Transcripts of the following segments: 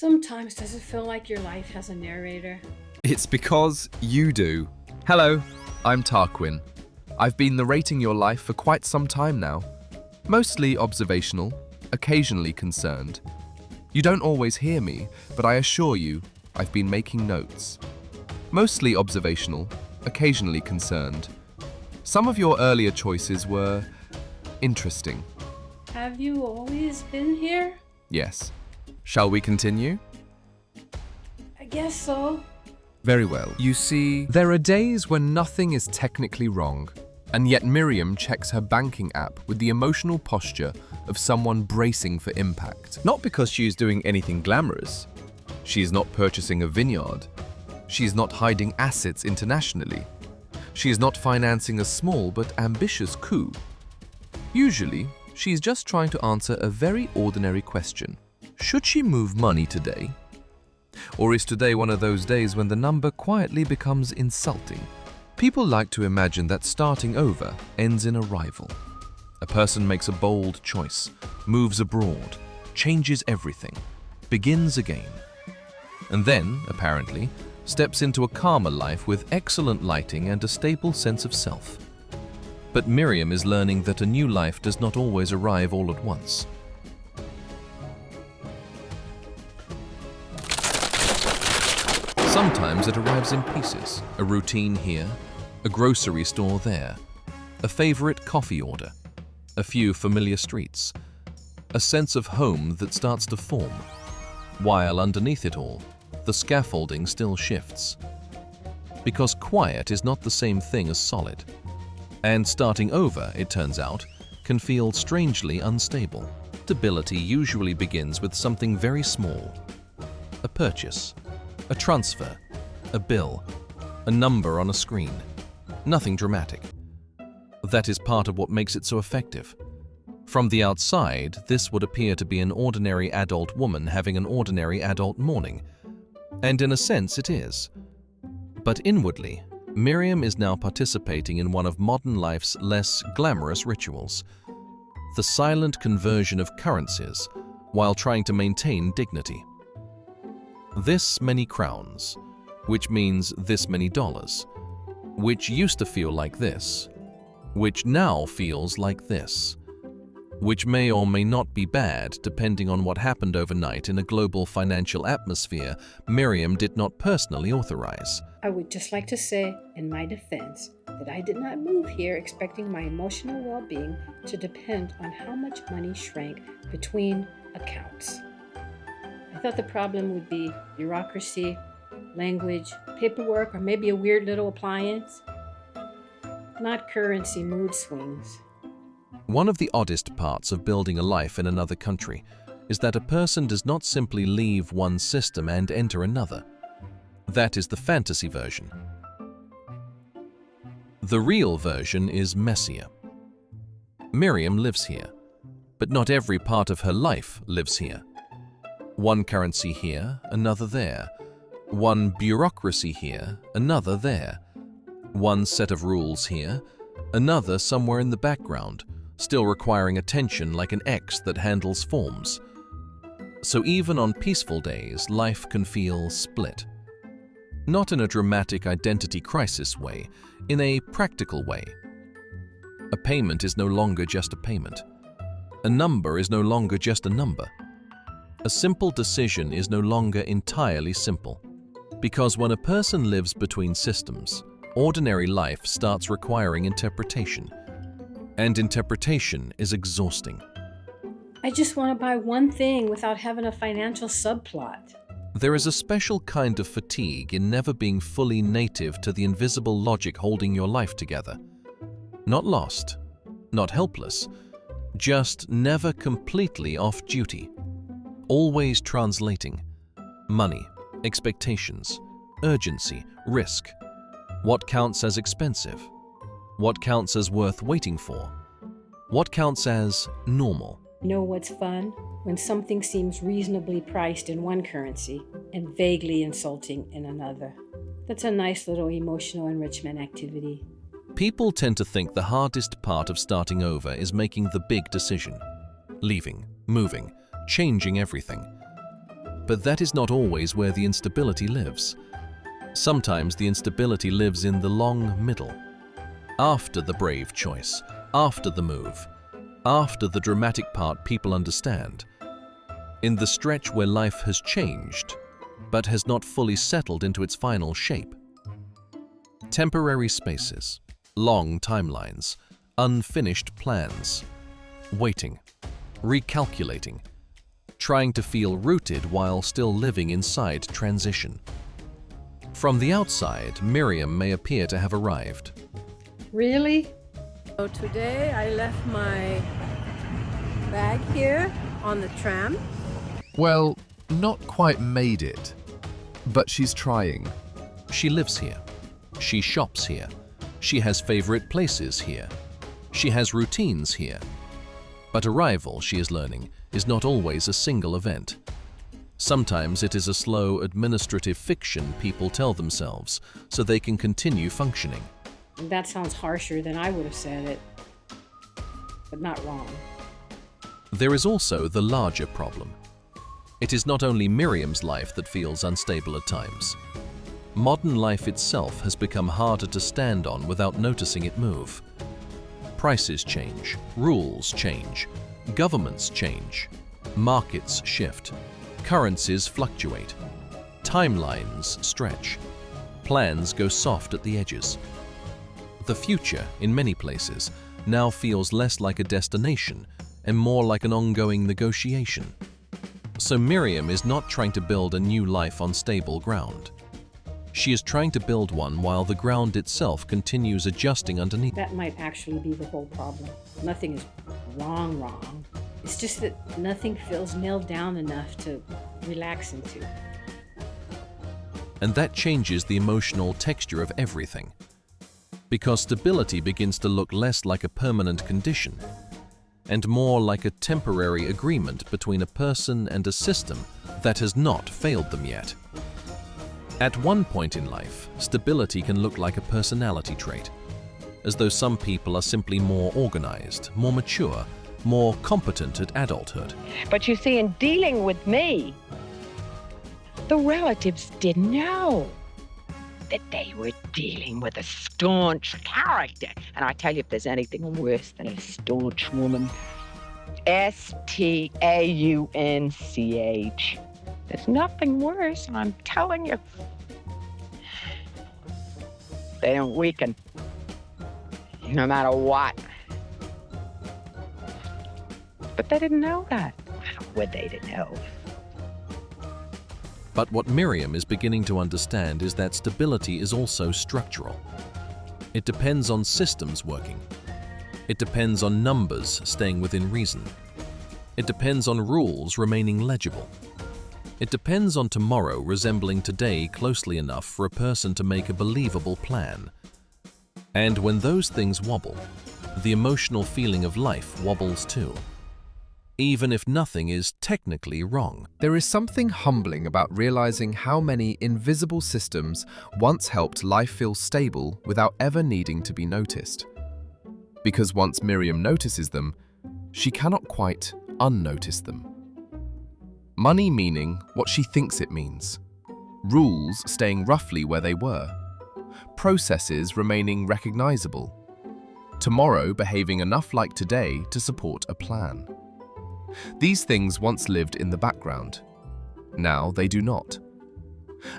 Sometimes does it feel like your life has a narrator? It's because you do. Hello, I'm Tarquin. I've been narrating your life for quite some time now. Mostly observational, occasionally concerned. You don't always hear me, but I assure you, I've been making notes. Mostly observational, occasionally concerned. Some of your earlier choices were interesting. Have you always been here? Yes. Shall we continue? I guess so. Very well. You see, there are days when nothing is technically wrong, and yet Miriam checks her banking app with the emotional posture of someone bracing for impact. Not because she's doing anything glamorous. She's not purchasing a vineyard. She's not hiding assets internationally. She is not financing a small but ambitious coup. Usually, she's just trying to answer a very ordinary question. Should she move money today? Or is today one of those days when the number quietly becomes insulting? People like to imagine that starting over ends in arrival. A person makes a bold choice, moves abroad, changes everything, begins again. And then, apparently, steps into a calmer life with excellent lighting and a stable sense of self. But Miriam is learning that a new life does not always arrive all at once. Sometimes it arrives in pieces, a routine here, a grocery store there, a favorite coffee order, a few familiar streets, a sense of home that starts to form, while underneath it all, the scaffolding still shifts. Because quiet is not the same thing as solid. And starting over, it turns out, can feel strangely unstable. Stability usually begins with something very small. A purchase, a transfer, a bill, a number on a screen. Nothing dramatic. That is part of what makes it so effective. From the outside, this would appear to be an ordinary adult woman having an ordinary adult morning. And in a sense, it is. But inwardly, Miriam is now participating in one of modern life's less glamorous rituals. The silent conversion of currencies while trying to maintain dignity. This many crowns, which means this many dollars, which used to feel like this, which now feels like this, which may or may not be bad depending on what happened overnight in a global financial atmosphere Miriam did not personally authorize. I would just like to say, in my defense, that I did not move here expecting my emotional well-being to depend on how much money shrank between accounts. I thought the problem would be bureaucracy, language, paperwork, or maybe a weird little appliance. Not currency mood swings. One of the oddest parts of building a life in another country is that a person does not simply leave one system and enter another. That is the fantasy version. The real version is messier. Miriam lives here, but not every part of her life lives here. One currency here, another there. One bureaucracy here, another there. One set of rules here, another somewhere in the background, still requiring attention like an X that handles forms. So even on peaceful days, life can feel split. Not in a dramatic identity crisis way, in a practical way. A payment is no longer just a payment. A number is no longer just a number. A simple decision is no longer entirely simple. Because when a person lives between systems, ordinary life starts requiring interpretation. And interpretation is exhausting. I just want to buy one thing without having a financial subplot. There is a special kind of fatigue in never being fully native to the invisible logic holding your life together. Not lost, not helpless, just never completely off duty. Always translating. Money, expectations, urgency, risk. What counts as expensive? What counts as worth waiting for? What counts as normal? You know what's fun? When something seems reasonably priced in one currency and vaguely insulting in another. That's a nice little emotional enrichment activity. People tend to think the hardest part of starting over is making the big decision. Leaving, moving, changing everything. But that is not always where the instability lives. Sometimes the instability lives in the long middle. After the brave choice, after the move, after the dramatic part people understand. In the stretch where life has changed, but has not fully settled into its final shape. Temporary spaces, long timelines, unfinished plans, waiting, recalculating, trying to feel rooted while still living inside transition. From the outside, Miriam may appear to have arrived. Really? So today I left my bag here on the tram. Well, not quite made it, but she's trying. She lives here. She shops here. She has favorite places here. She has routines here. But arrival, she is learning, is not always a single event. Sometimes it is a slow administrative fiction people tell themselves so they can continue functioning. That sounds harsher than I would have said it, but not wrong. There is also the larger problem. It is not only Miriam's life that feels unstable at times. Modern life itself has become harder to stand on without noticing it move. Prices change, rules change, governments change, markets shift, currencies fluctuate, timelines stretch, plans go soft at the edges. The future, in many places, now feels less like a destination and more like an ongoing negotiation. So Miriam is not trying to build a new life on stable ground. She is trying to build one while the ground itself continues adjusting underneath. That might actually be the whole problem. Nothing is wrong. It's just that nothing feels nailed down enough to relax into. And that changes the emotional texture of everything. Because stability begins to look less like a permanent condition and more like a temporary agreement between a person and a system that has not failed them yet. At one point in life, stability can look like a personality trait, as though some people are simply more organized, more mature, more competent at adulthood. But you see, in dealing with me, the relatives didn't know that they were dealing with a staunch character. And I tell you, if there's anything worse than a staunch woman, S-T-A-U-N-C-H. There's nothing worse, and I'm telling you. They don't weaken, no matter what. But they didn't know that. How would they to know? But what Miriam is beginning to understand is that stability is also structural. It depends on systems working. It depends on numbers staying within reason. It depends on rules remaining legible. It depends on tomorrow resembling today closely enough for a person to make a believable plan. And when those things wobble, the emotional feeling of life wobbles too. Even if nothing is technically wrong. There is something humbling about realizing how many invisible systems once helped life feel stable without ever needing to be noticed. Because once Miriam notices them, she cannot quite unnotice them. Money meaning what she thinks it means. Rules staying roughly where they were. Processes remaining recognizable. Tomorrow behaving enough like today to support a plan. These things once lived in the background. Now they do not.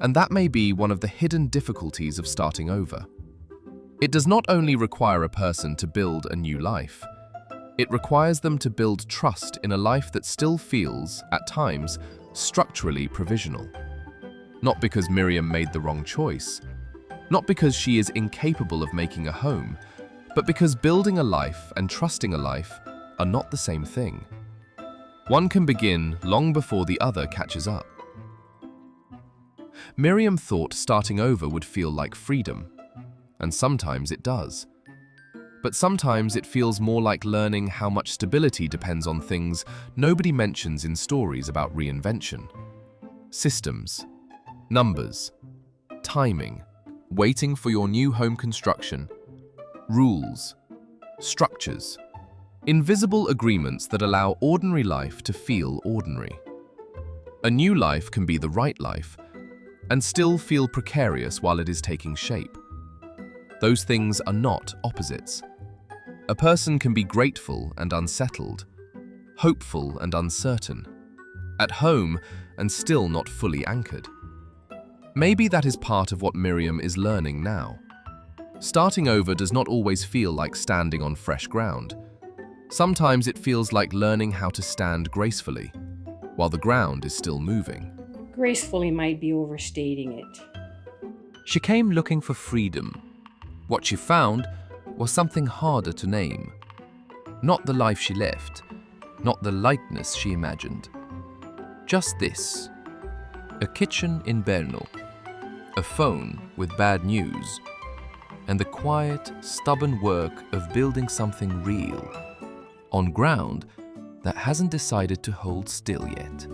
And that may be one of the hidden difficulties of starting over. It does not only require a person to build a new life, it requires them to build trust in a life that still feels, at times, structurally provisional. Not because Miriam made the wrong choice, not because she is incapable of making a home, but because building a life and trusting a life are not the same thing. One can begin long before the other catches up. Miriam thought starting over would feel like freedom, and sometimes it does. But sometimes it feels more like learning how much stability depends on things nobody mentions in stories about reinvention. Systems, numbers, timing, waiting for your new home construction, rules, structures. Invisible agreements that allow ordinary life to feel ordinary. A new life can be the right life and still feel precarious while it is taking shape. Those things are not opposites. A person can be grateful and unsettled, hopeful and uncertain, at home and still not fully anchored. Maybe that is part of what Miriam is learning now. Starting over does not always feel like standing on fresh ground. Sometimes it feels like learning how to stand gracefully, while the ground is still moving. Gracefully might be overstating it. She came looking for freedom. What she found was something harder to name. Not the life she left, not the lightness she imagined. Just this: a kitchen in Brno, a phone with bad news, and the quiet, stubborn work of building something real, on ground that hasn't decided to hold still yet.